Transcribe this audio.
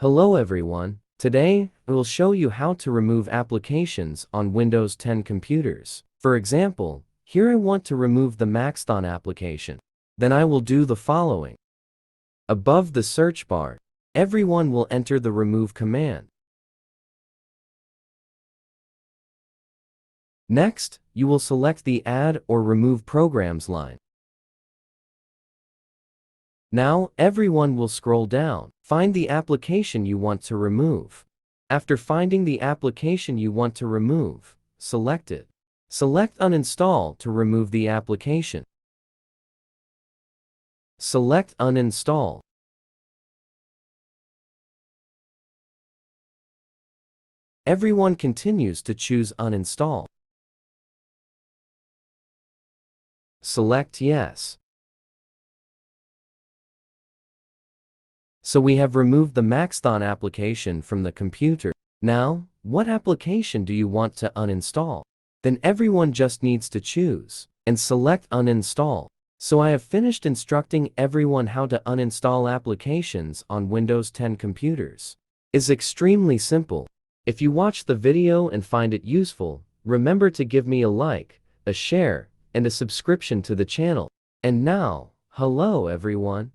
Hello everyone. Today, I will show you how to remove applications on Windows 10 computers. For example, here I want to remove the Maxton application. Then I will do the following. Above the search bar, everyone will enter the remove command. Next, you will select the Add or Remove Programs line. Now, everyone will scroll down. Find the application you want to remove. After finding the application you want to remove, select it. Select Uninstall to remove the application. Select Uninstall. Everyone continues to choose Uninstall. Select Yes. So we have removed the Maxton application from the computer. Now, what application do you want to uninstall? Then everyone just needs to choose and select Uninstall. So I have finished instructing everyone how to uninstall applications on Windows 10 computers. It's extremely simple. If you watch the video and find it useful, remember to give me a like, a share, and a subscription to the channel. And now, hello everyone.